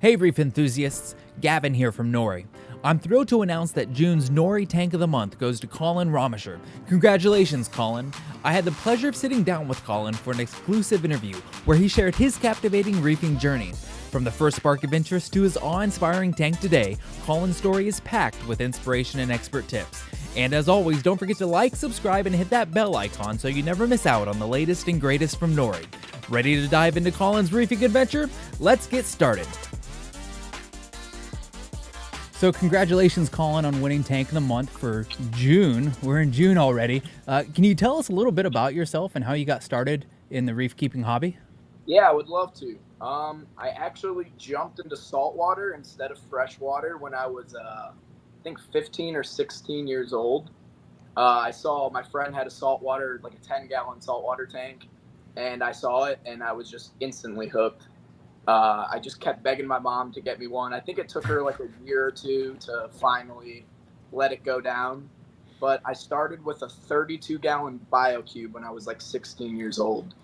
Hey reef enthusiasts, Gavin here from Nori. I'm thrilled to announce that June's Nori Tank of the Month goes to Colin Romisher. Congratulations, Colin. I had the pleasure of sitting down with Colin for an exclusive interview where he shared his captivating reefing journey. From the first spark of interest to his awe-inspiring tank today, Colin's story is packed with inspiration and expert tips. And as always, don't forget to like, subscribe, and hit that bell icon so you never miss out on the latest and greatest from Nori. Ready to dive into Colin's reefing adventure? Let's get started. So congratulations, Colin, on winning Tank of the Month for June. We're in June already. Can you tell us a little bit about yourself and how you got started in the reef keeping hobby? Yeah, I would love to. I actually jumped into saltwater instead of freshwater when I was, I think, 15 or 16 years old. I saw my friend had a saltwater, like a 10-gallon saltwater tank, and I saw it, and I was just instantly hooked. I just kept begging my mom to get me one. I think it took her like a year or two to finally let it go down. But I started with a 32-gallon BioCube when I was like 16 years old.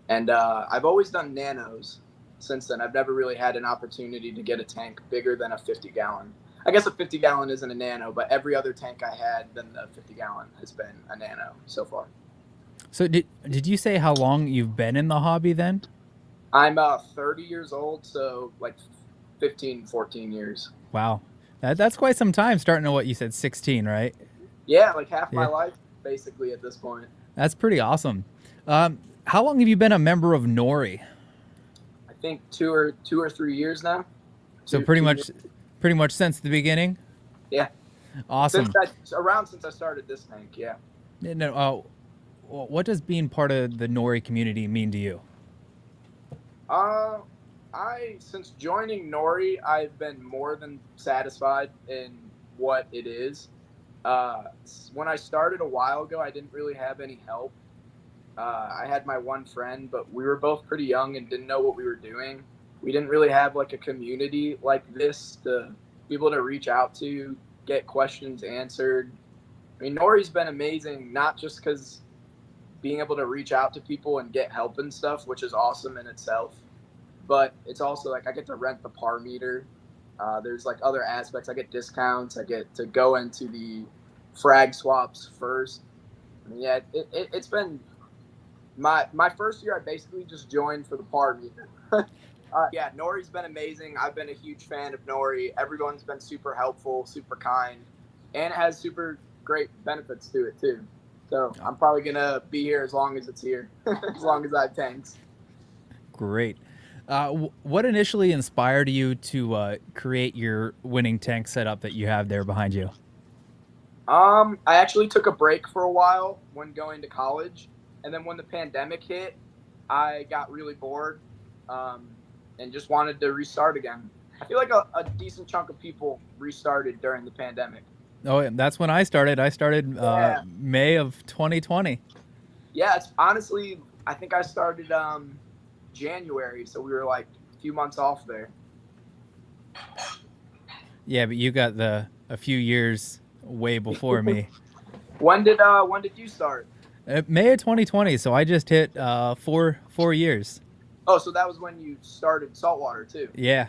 And I've always done nanos since then. I've never really had an opportunity to get a tank bigger than a 50-gallon. I guess a 50-gallon isn't a nano, but every other tank I had than the 50-gallon has been a nano so far. So did you say how long you've been in the hobby then? I'm 30 years old, so like 15, 14 years. Wow. That's quite some time starting at what you said, 16, right? Yeah, like half my Yeah. life, basically, at this point. That's pretty awesome. How long have you been a member of Nori? I think two or 3 years now. So Two, pretty 2 years. much since the beginning? Yeah, Awesome. since I started this tank. Yeah. No, what does being part of the Nori community mean to you? Uh, since joining Nori, I've been more than satisfied in what it is. When I started a while ago, I didn't really have any help. I had my one friend, but we were both pretty young and didn't know what we were doing. We didn't really have like a community like this to be able to reach out to, get questions answered. I mean, Nori's been amazing, not just because being able to reach out to people and get help and stuff, which is awesome in itself. But it's also like I get to rent the par meter. There's like other aspects. I get discounts. I get to go into the frag swaps first. I mean, yeah, it's been my first year. I basically just joined for the par meter. Yeah, Nori's been amazing. I've been a huge fan of Nori. Everyone's been super helpful, super kind, and it has super great benefits to it too. So I'm probably gonna be here as long as it's here, as long as I have tanks. Great. What initially inspired you to create your winning tank setup that you have there behind you? I actually took a break for a while when going to college, and then when the pandemic hit, I got really bored, um, and just wanted to restart again. I feel like a decent chunk of people restarted during the pandemic. Oh, yeah, that's when I started. I started Yeah, May of 2020. yeah. It's honestly, I think I started January, so we were like a few months off there. Yeah, but you got the a few years way before me. When did you start? May of 2020, so I just hit four years. Oh, so that was when you started saltwater too. Yeah.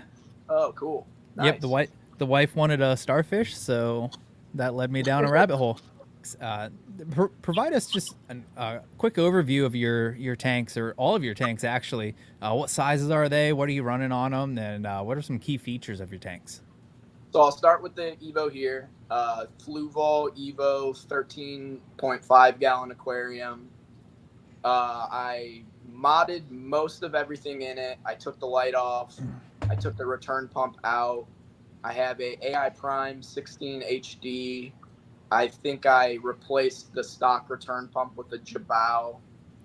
Oh, cool. Yep. Nice. The wife wanted a starfish, so that led me down a rabbit hole. Uh, Provide us just a quick overview of your tanks, or all of your tanks actually. What sizes are they? What are you running on them? And what are some key features of your tanks? So I'll start with the Evo here. Fluval Evo 13.5-gallon aquarium. I modded most of everything in it. I took the light off. I took the return pump out. I have a AI Prime 16 HD. I think I replaced the stock return pump with a Jabao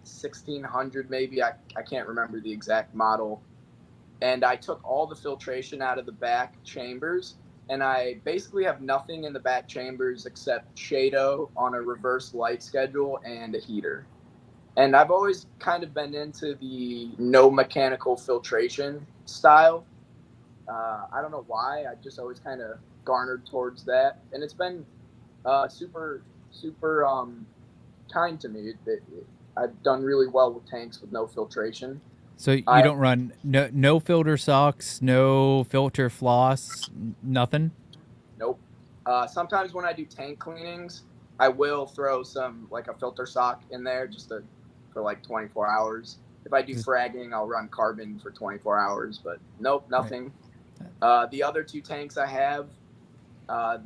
1600 maybe. I can't remember the exact model. And I took all the filtration out of the back chambers, and I basically have nothing in the back chambers except Shado on a reverse light schedule and a heater. And I've always kind of been into the no mechanical filtration style. I don't know why. I just always kind of garnered towards that, and it's been super kind to me. I've done really well with tanks with no filtration. So you I don't run no filter socks, no filter floss, nothing? Nope. Sometimes when I do tank cleanings, I will throw some like a filter sock in there for like 24 hours. If I do Just, fragging, I'll run carbon for 24 hours, but nope, right. nothing. The other two tanks I have,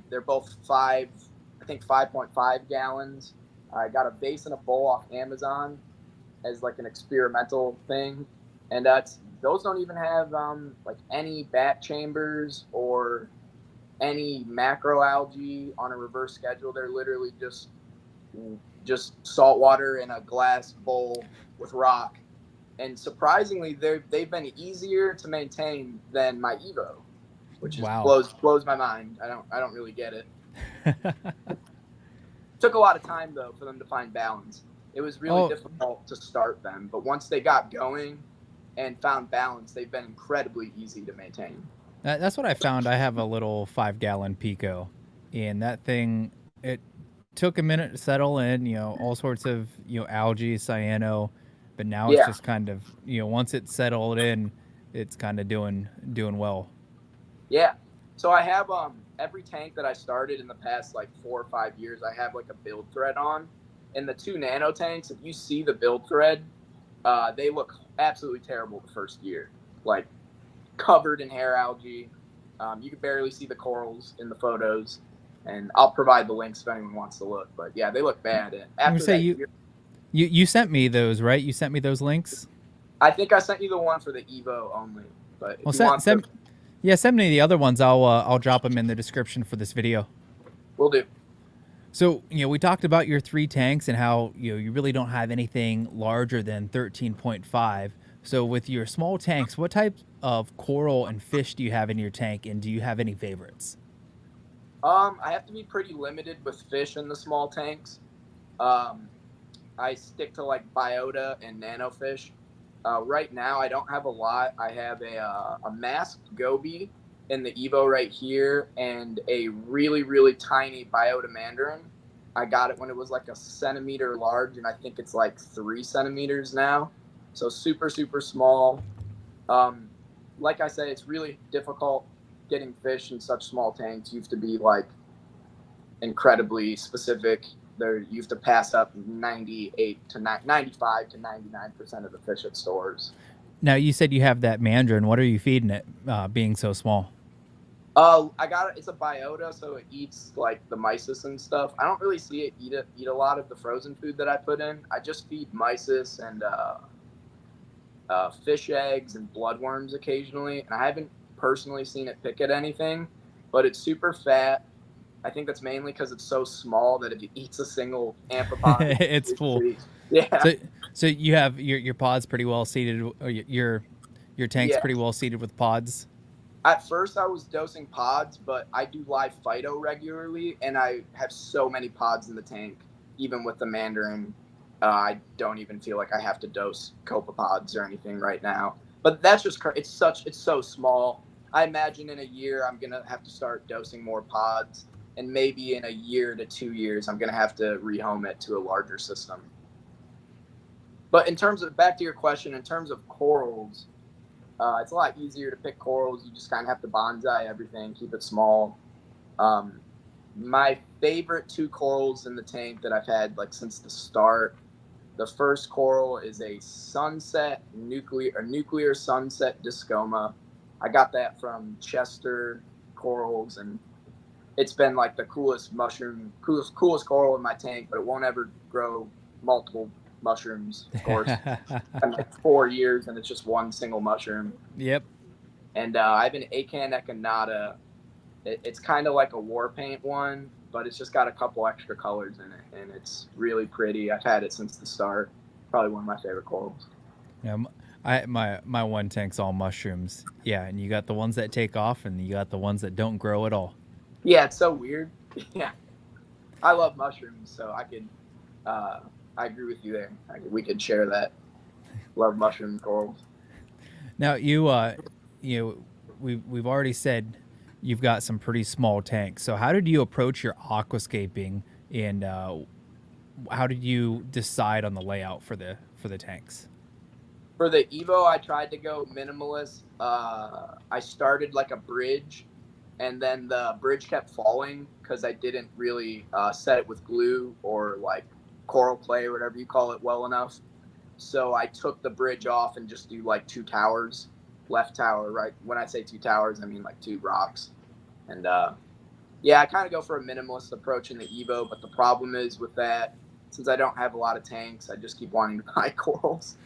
they're both I think 5.5 gallons. I got a vase and a bowl off Amazon as like an experimental thing, and those don't even have like any bat chambers or any macroalgae on a reverse schedule. They're literally just salt water in a glass bowl with rock. And surprisingly, they've been easier to maintain than my Evo, which is Wow. blows my mind. I don't really get it. Took a lot of time though for them to find balance. It was really Oh, difficult to start them, but once they got going and found balance, they've been incredibly easy to maintain. that's what I found. I have a little 5-gallon Pico, and that thing, it took a minute to settle in. All sorts of algae, cyano, but now it's Yeah, just kind of once it's settled in, it's kind of doing well. yeah. So I have every tank that I started in the past like 4 or 5 years, I have like a build thread on. And the two nano tanks, if you see the build thread, they look absolutely terrible the first year, like covered in hair algae. You can barely see the corals in the photos, and I'll provide the links if anyone wants to look. But yeah, they look bad. And I'm gonna after say that you year, you you sent me those, right? You sent me those links. I think I sent you the one for the Evo only. But if Well, you want the, send me the other ones. I'll drop them in the description for this video. we'll do. So, we talked about your 3 tanks and how, you really don't have anything larger than 13.5. So with your small tanks, what type of coral and fish do you have in your tank, and do you have any favorites? I have to be pretty limited with fish in the small tanks. Um, I stick to like biota and nanofish. Right now, I don't have a lot. I have a masked goby in the Evo right here, and a really really tiny biota mandarin. I got it when it was like a centimeter large, and I think it's like 3 centimeters now. So super super small. Um, like I said, it's really difficult getting fish in such small tanks. You have to be like incredibly specific. There, you have to pass up 95 to 99% of the fish at stores. Now, you said you have that mandarin. What are you feeding it, being so small? I got it. It's a biota, so it eats like the mysis and stuff. I don't really see it eat a lot of the frozen food that I put in. I just feed mysis and fish eggs and bloodworms occasionally, and I haven't personally seen it pick at anything. But it's super fat. I think that's mainly because it's so small that if it eats a single amphipod, It's full. yeah, So, so you have your pods pretty well seated, or your tank's yeah. pretty well seated with pods. At first, I was dosing pods, but I do live phyto regularly, and I have so many pods in the tank. Even with the mandarin, I don't even feel like I have to dose copepods or anything right now. But that's just it's so small. I imagine in a year I'm gonna have to start dosing more pods, and maybe in a year to 2 years I'm gonna have to rehome it to a larger system. But in terms of back to your question, in terms of corals, it's a lot easier to pick corals. You just kind of have to bonsai everything, keep it small. Um, my favorite two corals in the tank that I've had like since the start. The first coral is a nuclear sunset discoma. I got that from Chester Corals, and it's been like the coolest coral in my tank, but it won't ever grow multiple mushrooms, of course. Been like 4 years, and it's just one single mushroom. Yep. And I have an Acan echinata. It's kind of like a war paint one, but it's just got a couple extra colors in it, and it's really pretty. I've had it since the start. Probably one of my favorite corals. Yeah, my one tank's all mushrooms. Yeah, and you got the ones that take off, and you got the ones that don't grow at all. Yeah, it's so weird. Yeah, I love mushrooms, so I agree with you there. We could share that. Love mushroom corals. Now we've already said you've got some pretty small tanks. So how did you approach your aquascaping, and how did you decide on the layout for the tanks? For the Evo, I tried to go minimalist. I started like a bridge, and then the bridge kept falling because I didn't really set it with glue or like coral clay or whatever you call it well enough. So I took the bridge off and just do like two towers, left tower, right. When I say two towers, I mean like two rocks. And yeah, I kind of go for a minimalist approach in the Evo, but the problem is with that, since I don't have a lot of tanks, I just keep wanting to buy corals.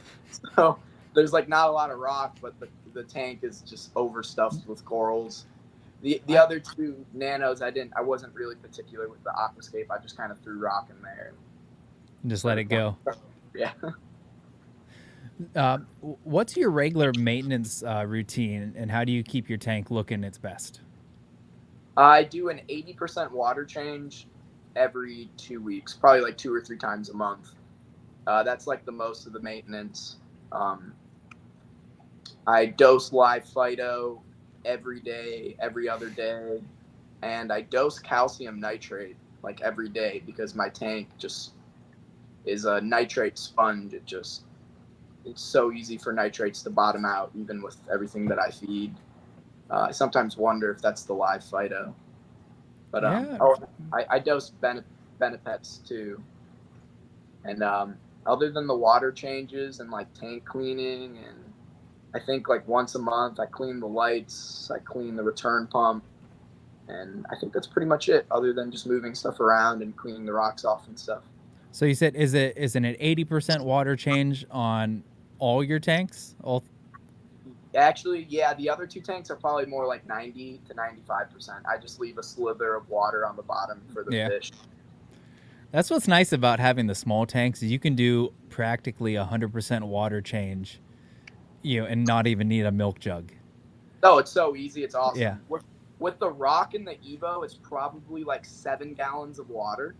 So there's like not a lot of rock, but the tank is just overstuffed with corals. The I other two nanos, I wasn't really particular with the aquascape. I just kind of threw rock in there and just let started it playing. go. Yeah. What's your regular maintenance routine, and how do you keep your tank looking its best? I do an 80% water change every 2 weeks, probably like 2 or 3 times a month. That's like the most of the maintenance. Um, I dose live Phyto every day, every other day, and I dose calcium nitrate like every day because my tank just is a nitrate sponge. It's so easy for nitrates to bottom out, even with everything that I feed. I sometimes wonder if that's the live Phyto. But Yeah. I dose Benepets too, and other than the water changes and like tank cleaning, and I think like once a month I clean the lights, I clean the return pump, and I think that's pretty much it. Other than just moving stuff around and cleaning the rocks off and stuff. So you said is it an 80% water change on all your tanks? All Actually, yeah, the other two tanks are probably more like 90 to 95%. I just leave a slither of water on the bottom for the yeah. fish. That's what's nice about having the small tanks is you can do practically 100% water change, and not even need a milk jug. Oh, it's so easy. It's Yeah. awesome. With the rock and the Evo, it's probably like 7 gallons of water.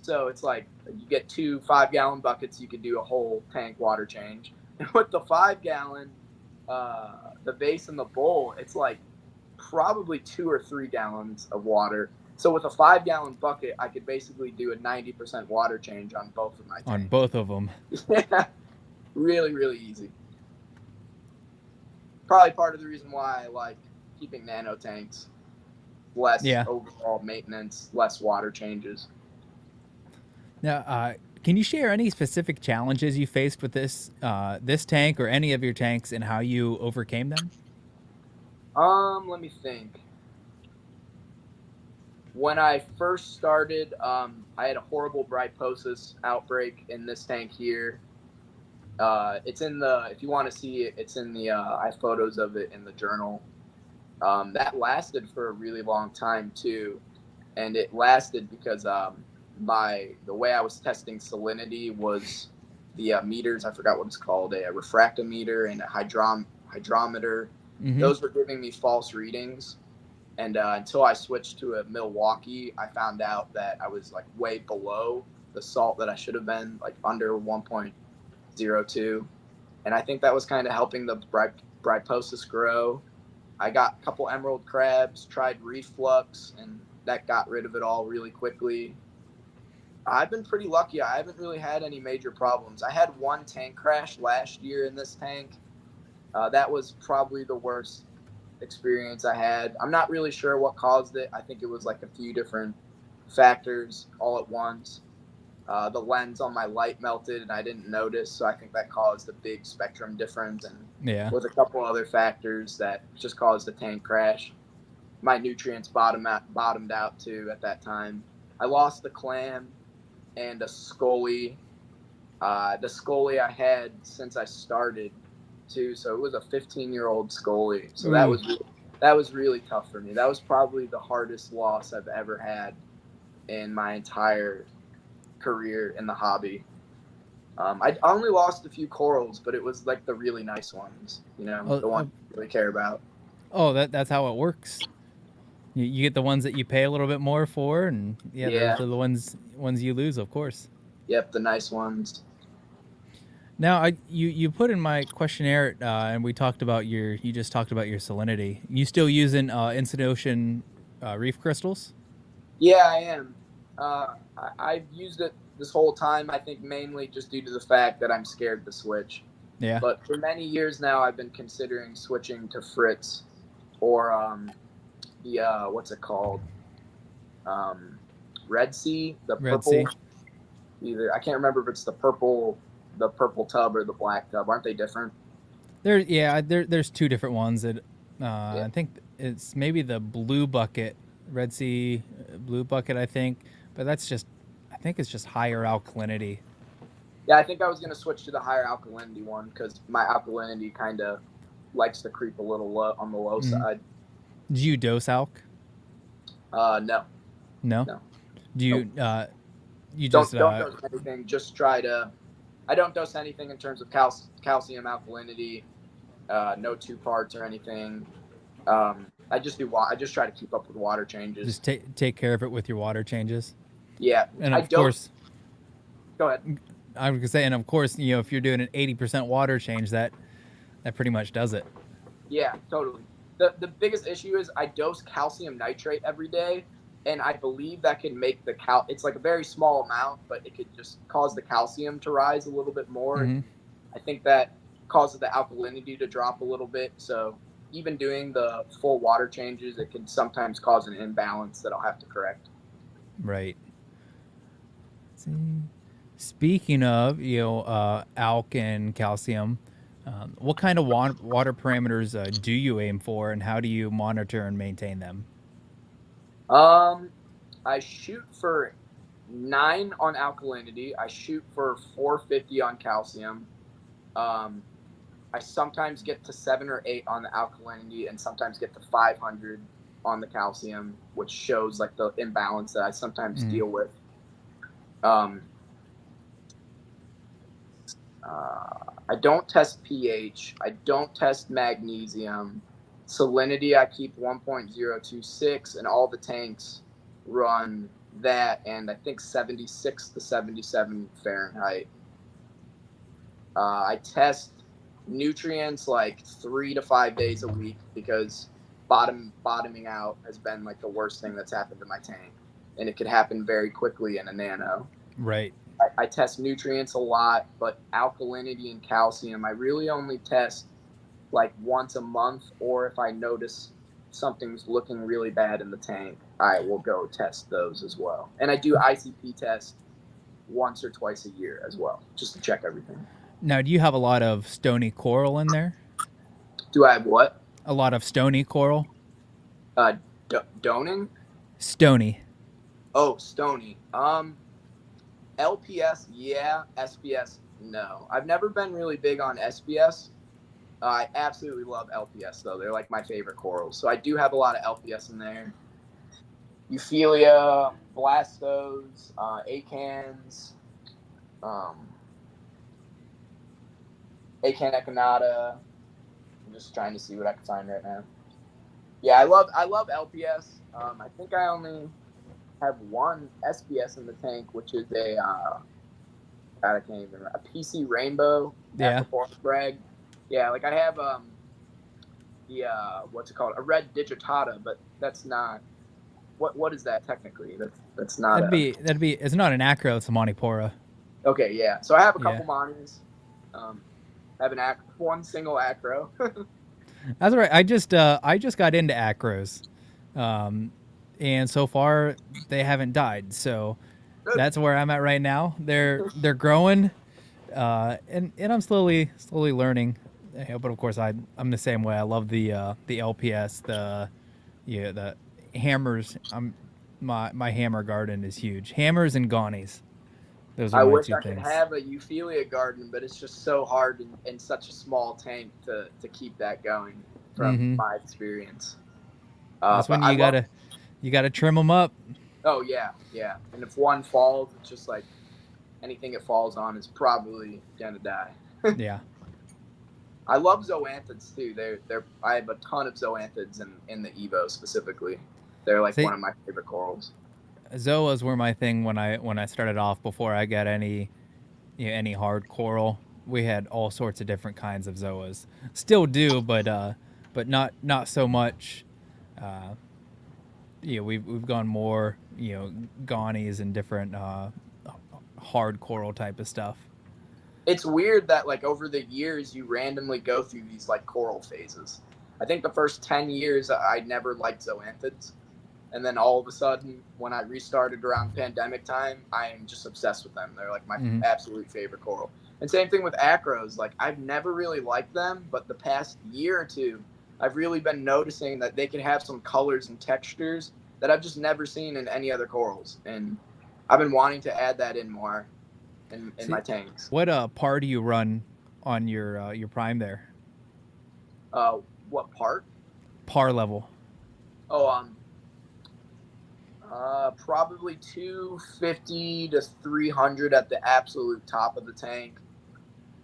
So it's like you get two 5 gallon buckets, you could do a whole tank water change. And with the 5 gallon, the base and the bowl, it's like probably 2 or 3 gallons of water. So with a 5 gallon bucket, I could basically do a 90% water change on both of my On tanks. both of them. Yeah, really, really easy. Probably part of the reason why I like keeping nano tanks. Less Yeah. overall maintenance, less water changes. Now, can you share any specific challenges you faced with this tank or any of your tanks and how you overcame them? Let me think. When I first started, I had a horrible bryposis outbreak in this tank here. It's in the, if you want to see it, it's in the, I have photos of it in the journal. That lasted for a really long time too. And it lasted because the way I was testing salinity was the meters, I forgot what it's called, a refractometer and a hydrometer. Mm-hmm. Those were giving me false readings. And until I switched to a Milwaukee, I found out that I was like way below the salt that I should have been, like under 1.02. And I think that was kind of helping the bryposis grow. I got a couple emerald crabs, tried reflux, and that got rid of it all really quickly. I've been pretty lucky. I haven't really had any major problems. I had one tank crash last year in this tank. That was probably the worst experience I had. I'm not really sure what caused it. I think it was like a few different factors all at once. The lens on my light melted and I didn't notice, so I think that caused a big spectrum difference, and Yeah. with a couple other factors that just caused a tank crash. My nutrients bottomed out too at that time. I lost the clam and a scully. The scully I had since I started too, so it was a 15-year-old scully. So Ooh. that was really tough for me. That was probably the hardest loss I've ever had in my entire career in the hobby. I only lost a few corals, but it was like the really nice ones, Oh, the ones I really care about. that's how it works. You get the ones that you pay a little bit more for, and yeah, those Yeah, are the ones you lose, of course. yep, the nice ones. Now, you put in my questionnaire, and you just talked about your salinity. You still using Instant Ocean reef crystals? Yeah, I am. I've used it this whole time. I think mainly just due to the fact that I'm scared to switch. Yeah. But for many years now, I've been considering switching to Fritz or the what's it called? Um, Red Sea, the Red purple. Sea. Either I can't remember if it's the purple tub or the black tub. Aren't they different? There's two different ones that Yeah. I think it's maybe the blue bucket, Red Sea blue bucket, I think, but I think it's just higher alkalinity. Yeah, I think I was gonna switch to the higher alkalinity one because my alkalinity kind of likes to creep a little low on the low Mm. side. Do you dose alk? No, No. no, Do nope. you just Don't dose anything. Just try to. I don't dose anything in terms of calcium alkalinity. No two parts or anything. I just do. I just try to keep up with water changes. just take care of it with your water changes? Yeah, And I of don't. course, Go ahead. I was gonna say, and of course, if you're doing an 80% water change, that pretty much does it. Yeah, totally. The biggest issue is I dose calcium nitrate every day, and I believe that can make the it's like a very small amount, but it could just cause the calcium to rise a little bit more. Mm-hmm. I think that causes the alkalinity to drop a little bit. So even doing the full water changes, it can sometimes cause an imbalance that I'll have to correct. Right. See. Speaking of, alk and calcium, what kind of water parameters do you aim for, and how do you monitor and maintain them? Um, I shoot for 9 on alkalinity. I shoot for 450 on calcium. Um, I sometimes get to 7 or 8 on the alkalinity, and sometimes get to 500 on the calcium, which shows like the imbalance that I sometimes Mm. deal with. Um, I don't test pH. I don't test magnesium. Salinity, I keep 1.026, and all the tanks run that, and I think 76 to 77 Fahrenheit. I test nutrients like 3 to 5 days a week because bottoming out has been like the worst thing that's happened to my tank, and it could happen very quickly in a nano. Right. I test nutrients a lot, but alkalinity and calcium, I really only test like once a month, or if I notice something's looking really bad in the tank, I will go test those as well. And I do ICP test once or twice a year as well, just to check everything. Now, do you have a lot of stony coral in there? Do I have what? A lot of stony coral? Uh, Doning? Stony. Oh, Stony. LPS, yeah. SPS, no. I've never been really big on SPS. I absolutely love LPS though. They're like my favorite corals. So I do have a lot of LPS in there. Euphilia, Blastos, Acans, um, Acan echinata. I'm just trying to see what I can find right now. Yeah, I love LPS. I think I only have one SPS in the tank, which is a God, I can't even remember, a PC Rainbow Yeah. Aquaform Brag. Yeah, like I have the what's it called, a red digitata, but that's not what is that technically? That's not a That'd be. It's not an acro. It's a Monipora. okay. Yeah, so I have a Yeah. couple monis. I have one single acro. That's right. I just got into acros, and so far they haven't died. So that's where I'm at right now. They're growing, and I'm slowly learning. But of course I'm the same way. I love the LPS, the hammers. My hammer garden is huge. Hammers and Gaunies. Those are I my wish two I could things. have a Euphilia garden, but it's just so hard in such a small tank to keep that going from Mm-hmm. my experience. That's But when I love. you gotta trim them up. Oh yeah, yeah. And if one falls, it's just like anything it falls on is probably gonna die. Yeah. I love zoanthids too. I have a ton of zoanthids in the Evo specifically. They're like See, one of my favorite corals. Zoas were my thing when I started off before I got any hard coral. We had all sorts of different kinds of Zoas. Still do, but not so much. Uh, we've gone more Gaunies and different hard coral type of stuff. it's weird that like over the years you randomly go through these like coral phases. I think the first 10 years I never liked zoanthids. And then all of a sudden, when I restarted around pandemic time, I am just obsessed with them. They're like my Hmm. absolute favorite coral. And same thing with acros. Like I've never really liked them, but the past year or two, I've really been noticing that they can have some colors and textures that I've just never seen in any other corals. And I've been wanting to add that in more in See, my tanks. what par do you run on your prime there? Uh, what part? Par level. Oh, probably 250 to 300 at the absolute top of the tank.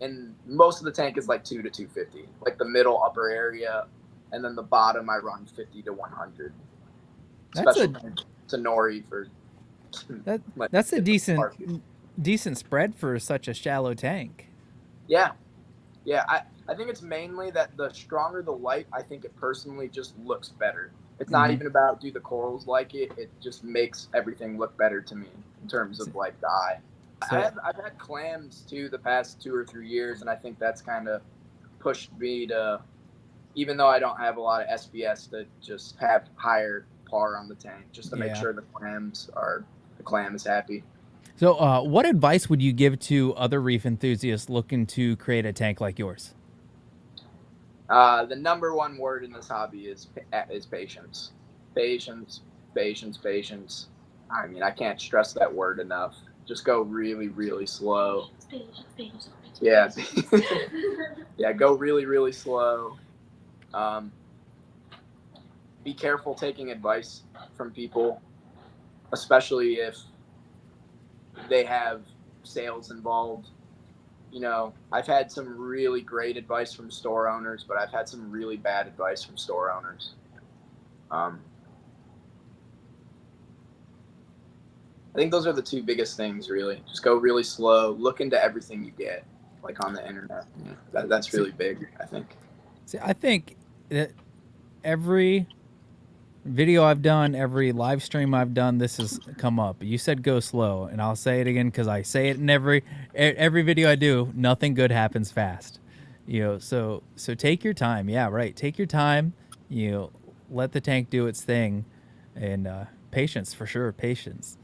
And most of the tank is like 2 to 250, like the middle upper area. And then the bottom, I run 50 to 100. That's Special a thanks to Nori for that letting me that's a get the market. decent spread for such a shallow tank. Yeah. Yeah. I think it's mainly that the stronger the light, I think it personally just looks better. It's not Hmm. even about do the corals like it. It just makes everything look better to me in terms of like the eye. So I've had clams too the past 2 or 3 years, and I think that's kind of pushed me to, even though I don't have a lot of SBS, to just have higher par on the tank just to make yeah. sure the clam is happy. So what advice would you give to other reef enthusiasts looking to create a tank like yours? The number one word in this hobby is patience, patience, patience, patience. I mean, I can't stress that word enough. Just go really, really slow. Yeah, yeah, go really, really slow. Um, be careful taking advice from people, especially if they have sales involved. You know, I've had some really great advice from store owners, but I've had some really bad advice from store owners. Um, I think those are the two biggest things, really. Just go really slow, look into everything you get, like on the internet. Yeah, that's See, really big, I think. I think that every video I've done, every live stream I've done, this has come up. You said go slow, and I'll say it again because I say it in every video I do. Nothing good happens fast, so take your time. Yeah, right. Take your time. Let the tank do its thing, and patience for sure. Patience.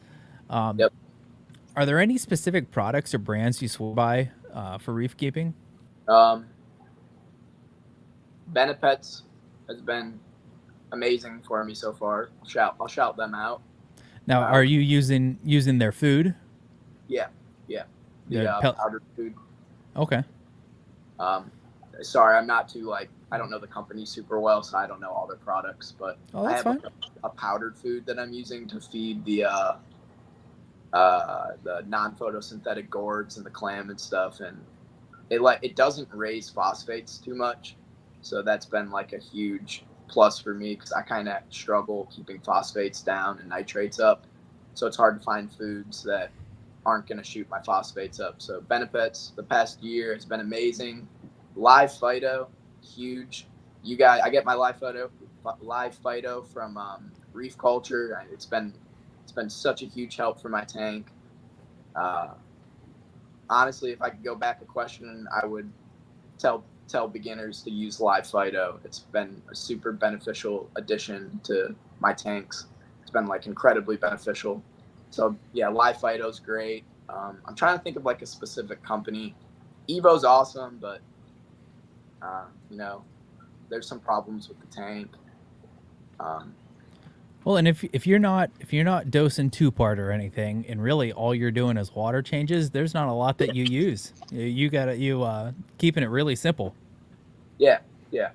Um, Yep. are there any specific products or brands you swear by for reef keeping? Um, Benefits has been amazing for me so far. I'll shout them out. Now, Uh, are you using their food? yeah, yeah. The The pel- powdered food. Okay. Um, Sorry, I'm not too like I don't know the company super well, so I don't know all their products. But Oh, I that's have fine. a powdered food that I'm using to feed the non-photosynthetic gourds and the clam and stuff, and it doesn't raise phosphates too much, so that's been like a huge plus for me because I kind of struggle keeping phosphates down and nitrates up, so it's hard to find foods that aren't going to shoot my phosphates up. So benefits the past year has been amazing. Live phyto, huge. I get my live phyto from Reef Culture. It's been such a huge help for my tank. Uh, Honestly, if I could go back a question, I would tell beginners to use live phyto. It's been a super beneficial addition to my tanks. It's been like incredibly beneficial. So yeah, live phyto is great. I'm trying to think of like a specific company. Evo's awesome, but you know, there's some problems with the tank. Um, Well, and if you're not dosing two part or anything, and really all you're doing is water changes, there's not a lot that you use. You gotta keeping it really simple. yeah, yeah,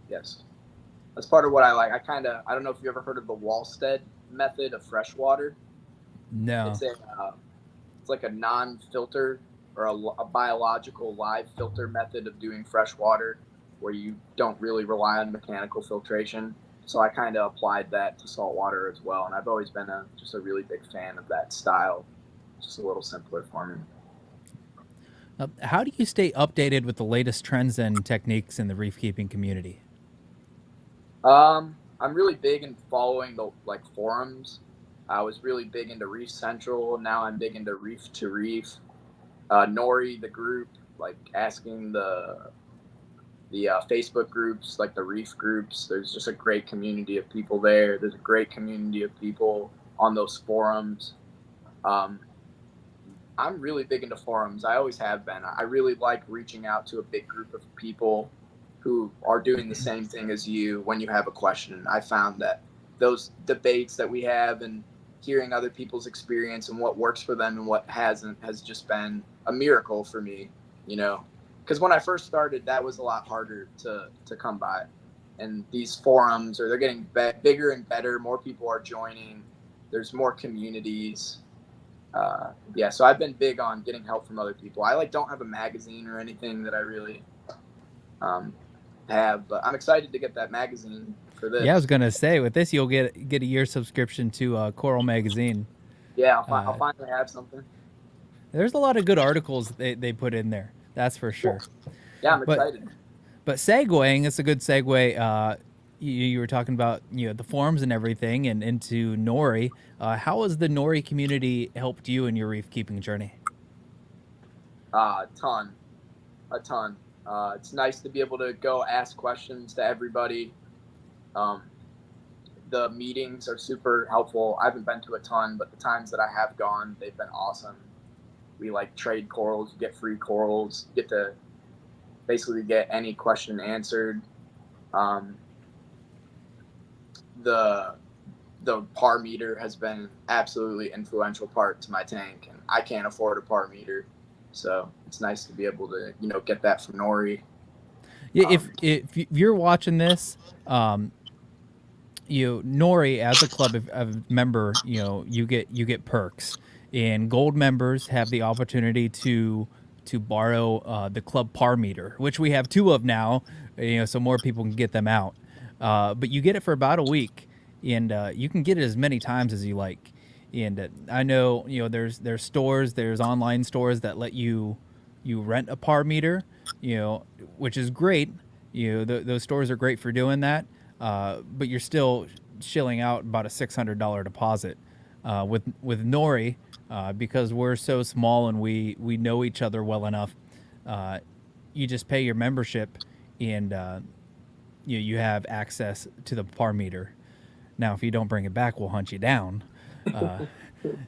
yes. That's part of what I like. I don't know if you ever heard of the Wallstead method of freshwater. No. It's a it's like a non-filter or a biological live filter method of doing fresh water where you don't really rely on mechanical filtration. So I kind of applied that to salt water as well, and I've always been just a really big fan of that style. It's just a little simpler for me. How do you stay updated with the latest trends and techniques in the reef keeping community? I'm really big in following the like forums. I was really big into Reef Central. Now I'm big into Reef to Reef. Nori, the group. like asking the Facebook groups, like the reef groups. There's just a great community of people there. There's a great community of people on those forums. Um, I'm really big into forums. I always have been. I really like reaching out to a big group of people who are doing the same thing as you when you have a question. I found that those debates that we have and hearing other people's experience and what works for them and what hasn't has just been a miracle for me, you know. Because when I first started, that was a lot harder to come by. And these forums, they're getting bigger and better. More people are joining. There's more communities. Yeah, so I've been big on getting help from other people. I don't have a magazine or anything that I really have, but I'm excited to get that magazine for this. Yeah, I was gonna say with this you'll get a year subscription to Coral Magazine. Yeah, I'll finally have something. There's a lot of good articles they put in there. That's for sure. Cool. Yeah, I'm excited. But segueing, it's a good segue. You were talking about the forums and everything, and into Nori. How has the Nori community helped you in your reef keeping journey? A ton. It's nice to be able to go ask questions to everybody. The meetings are super helpful. I haven't been to a ton, but the times that I have gone, they've been awesome. We trade corals, you get free corals, you get to basically get any question answered. The par meter has been an absolutely influential part to my tank, and I can't afford a par meter, so it's nice to be able to get that from Nori. Yeah, if you're watching this, Nori as a club of member, you get perks, and gold members have the opportunity to borrow the club par meter, which we have 2 of now, so more people can get them out. But you get it for about a week, and you can get it as many times as you like. And I know there's stores, there's online stores that let you rent a par meter, which is great. Those stores are great for doing that. But you're still shilling out about a $600 deposit. With Nori, because we're so small and we know each other well enough, you just pay your membership, and you have access to the par meter. Now, if you don't bring it back, we'll hunt you down. But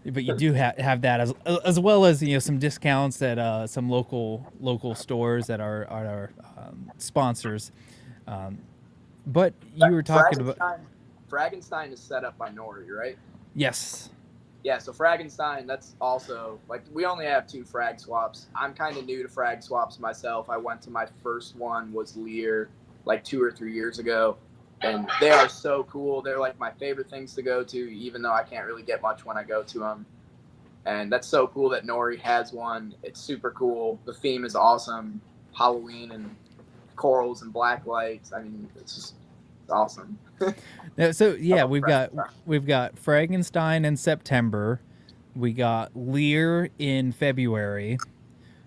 you do have that as well as some discounts at some local stores that are our sponsors. But you were talking about Fragenstein is set up by Nori, right? Yes. Yeah, so Fragenstein, that's also we only have 2 frag swaps. I'm kind of new to frag swaps myself. I went to my first one was Lear 2 or 3 years ago, and they are so cool. They're my favorite things to go to, even though I can't really get much when I go to them. And that's so cool that Nori has one. It's super cool. The theme is awesome. Halloween and corals and black lights. I mean, it's awesome. So yeah, we've got Frankenstein in September, we got Lear in February,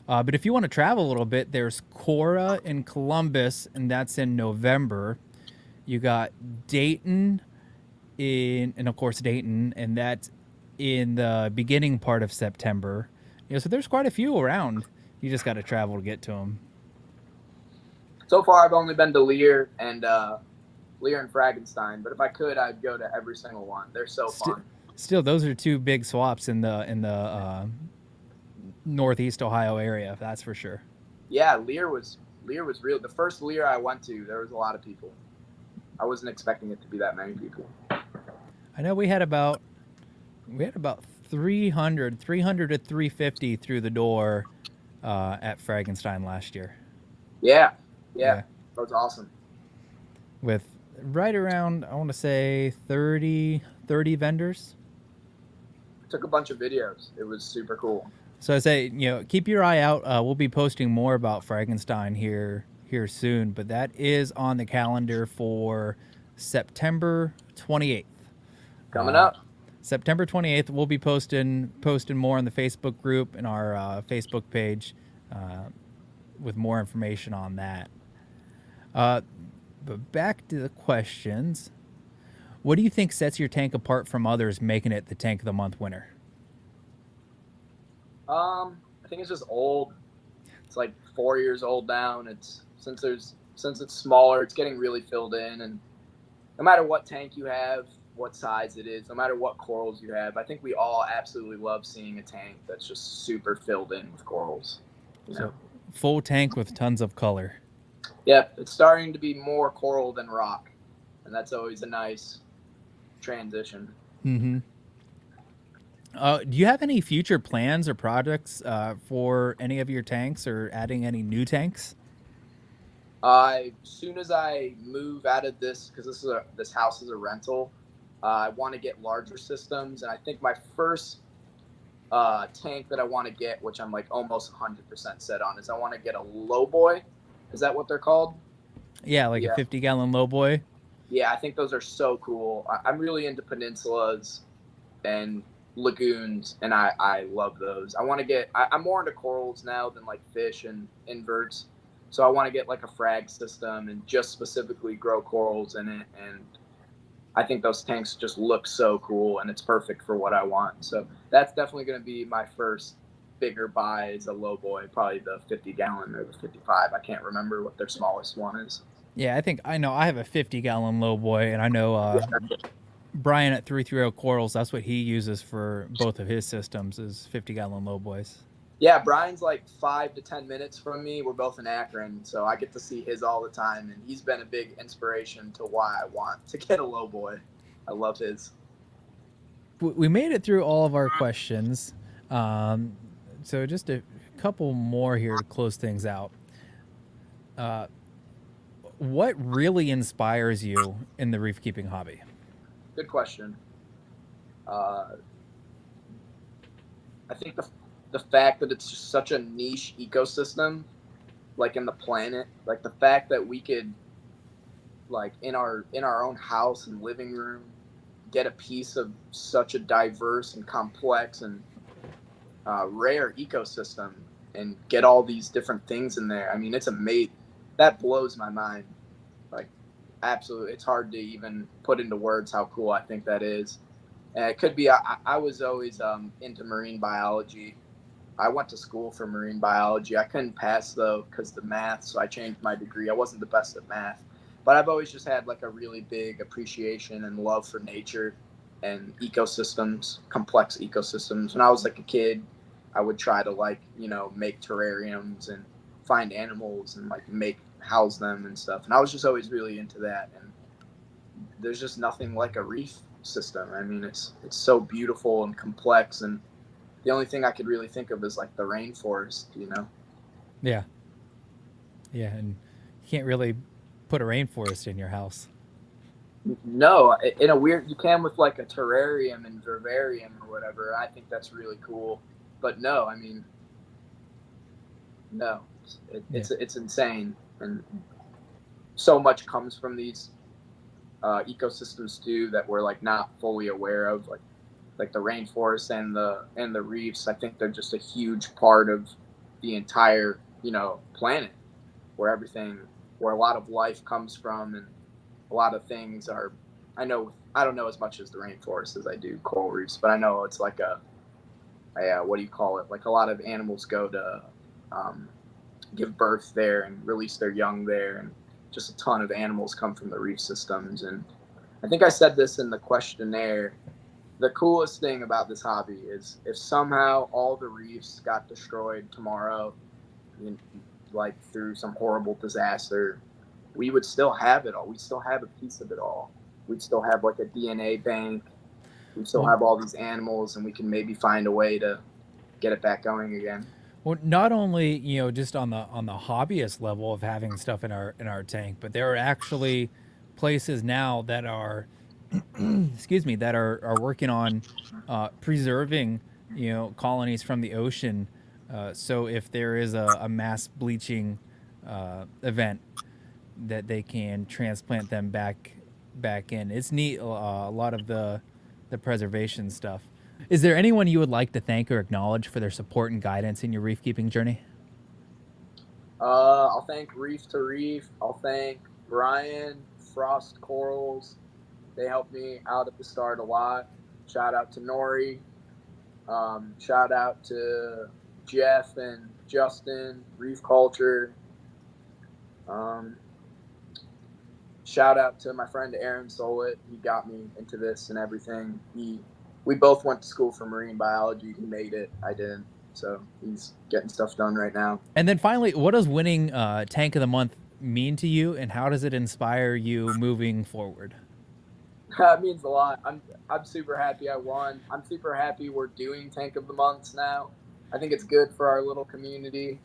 but if you want to travel a little bit, there's Cora in Columbus, and that's in November. You got Dayton and of course Dayton, and that's in the beginning part of September. So there's quite a few around. You just got to travel to get to them. So far, I've only been to Lear and Fragenstein, but if I could, I'd go to every single one. They're so fun. Still, those are 2 big swaps in the Northeast Ohio area. That's for sure. Yeah, Lear was real. The first Lear I went to, there was a lot of people. I wasn't expecting it to be that many people. I know we had about 300 to 350 through the door at Frankenstein last year. Yeah, that was awesome. With right around, I want to say 30 vendors. Took a bunch of videos. It was super cool. So I say, keep your eye out. We'll be posting more about Frankenstein here soon, but that is on the calendar for September 28th. Coming up. September 28th, we'll be posting more on the Facebook group and our Facebook page with more information on that. But back to the questions. What do you think sets your tank apart from others, making it the Tank of the Month winner? I think it's just old. It's like 4 years old now, and since it's smaller, it's getting really filled in. And no matter what tank you have, what size it is, no matter what corals you have, I think we all absolutely love seeing a tank that's just super filled in with corals. You know? So full tank with tons of color. Yep, it's starting to be more coral than rock, and that's always a nice transition. Mm-hmm. Do you have any future plans or projects for any of your tanks, or adding any new tanks? As soon as I move out of this, because this house is a rental, I want to get larger systems, and I think my first tank that I want to get, which I'm like almost 100% set on, is I want to get a low boy. Is that what they're called? Yeah, like a Yeah. 50-gallon lowboy. Yeah, I think those are so cool. I'm really into peninsulas and lagoons, and I love those. I'm more into corals now than like fish and inverts. So I want to get like a frag system and just specifically grow corals in it. And I think those tanks just look so cool, and it's perfect for what I want. So that's definitely going to be my first bigger buy, is a low boy, probably the 50-gallon or the 55. I can't remember what their smallest one is. Yeah, I know I have a 50-gallon lowboy, and I know Brian at 330 Corals, that's what he uses for both of his systems, is 50-gallon lowboys. Yeah, Brian's like 5 to 10 minutes from me. We're both in Akron, so I get to see his all the time, and he's been a big inspiration to why I want to get a low boy. I love his. We made it through all of our questions, so just a couple more here to close things out. What really inspires you in the reef keeping hobby? Good question. Uh, I think the fact that it's just such a niche ecosystem, like in the planet, like the fact that we could, like in our own house and living room, get a piece of such a diverse and complex and rare ecosystem and get all these different things in there. I mean, it's amazing. That blows my mind. Like, absolutely, it's hard to even put into words how cool I think that is. And it could be. I was always into marine biology. I went to school for marine biology. I couldn't pass though because the math, so I changed my degree. I wasn't the best at math, but I've always just had like a really big appreciation and love for nature and ecosystems, complex ecosystems. When I was like a kid, I would try to make terrariums and find animals and like make house them and stuff. And I was just always really into that. And there's just nothing like a reef system. I mean, it's so beautiful and complex, and the only thing I could really think of is like the rainforest. Yeah. Yeah, and you can't really put a rainforest in your house. No, in a weird, you can with like a terrarium and vivarium or whatever. I think that's really cool. But no, I mean, no, it's insane, and so much comes from these ecosystems too that we're like not fully aware of, like the rainforest and the reefs. I think they're just a huge part of the entire planet, where a lot of life comes from, and a lot of things are. I don't know as much as the rainforest as I do coral reefs, but I know it's like a what do you call it? Like a lot of animals go to um, give birth there and release their young there, and just a ton of animals come from the reef systems. And I think I said this in the questionnaire. The coolest thing about this hobby is if somehow all the reefs got destroyed tomorrow, like through some horrible disaster, we would still have it all. We'd still have a piece of it all. We'd still have like a DNA bank. We'd still Well, have all these animals, and we can maybe find a way to get it back going again. well, not only just on the hobbyist level of having stuff in our tank, but there are actually places now that are, excuse me, that are working on preserving colonies from the ocean. So if there is a mass bleaching event, that they can transplant them back in. It's neat. A lot of the preservation stuff. Is there anyone you would like to thank or acknowledge for their support and guidance in your reef keeping journey? I'll thank Reef to Reef. I'll thank Brian, Frost Corals. They helped me out at the start a lot. Shout out to Nori. Shout out to Jeff and Justin, Reef Culture. Shout out to my friend Aaron Solit. He got me into this and everything. We both went to school for marine biology. He made it. I didn't. So he's getting stuff done right now. And then finally, what does winning Tank of the Month mean to you, and how does it inspire you moving forward? That means a lot. I'm super happy I won. I'm super happy we're doing Tank of the Months now. I think it's good for our little community.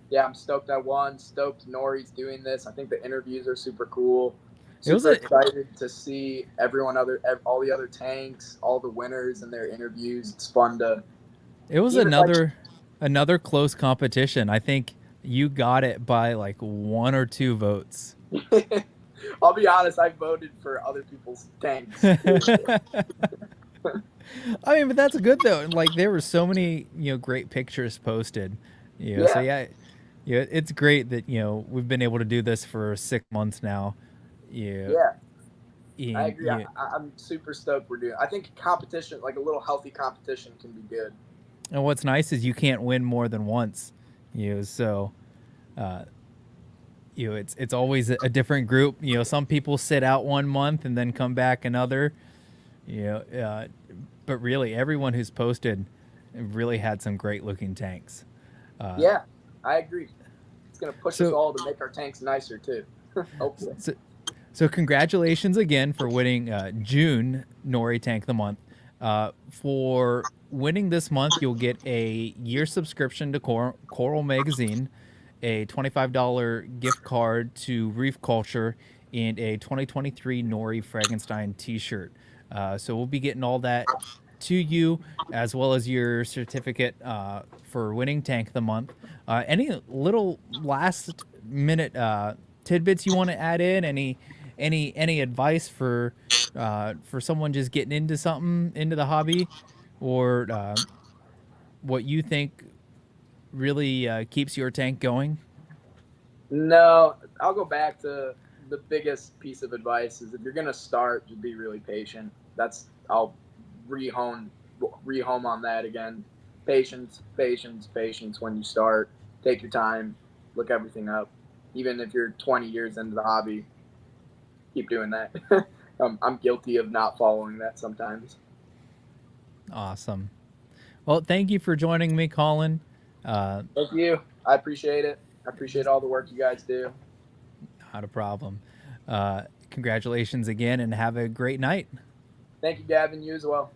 Yeah, I'm stoked I won. Stoked Nori's doing this. I think the interviews are super cool. Super excited to see all the other tanks, all the winners and their interviews. It's fun to. It was another close competition. I think you got it by like 1 or 2 votes. I'll be honest, I voted for other people's tanks. I mean, but that's good though. Like there were so many, great pictures posted. So it's great that we've been able to do this for 6 months now. Yeah. I agree. I'm super stoked we're doing it. I think competition, like a little healthy competition, can be good. And what's nice is you can't win more than once. So it's always a different group. Some people sit out 1 month and then come back another. But really, everyone who's posted really had some great looking tanks. Yeah, I agree. It's gonna push us all to make our tanks nicer too. Hopefully. So congratulations again for winning June Nori Tank of the Month. For winning this month, you'll get a year subscription to Coral Magazine, a $25 gift card to Reef Culture, and a 2023 Nori Frankenstein t-shirt. So we'll be getting all that to you, as well as your certificate for winning Tank of the Month. Any little last minute tidbits you want to add in? Any advice for someone just getting into something, into the hobby, or what you think really keeps your tank going? No, I'll go back to the biggest piece of advice is if you're gonna start, just be really patient. I'll rehome on that again. Patience, patience, patience when you start. Take your time, look everything up. Even if you're 20 years into the hobby, keep doing that. I'm guilty of not following that sometimes. Awesome. Well, thank you for joining me, Colin. Thank you. I appreciate it. I appreciate all the work you guys do. Not a problem. Congratulations again, and have a great night. Thank you, Gavin. You as well.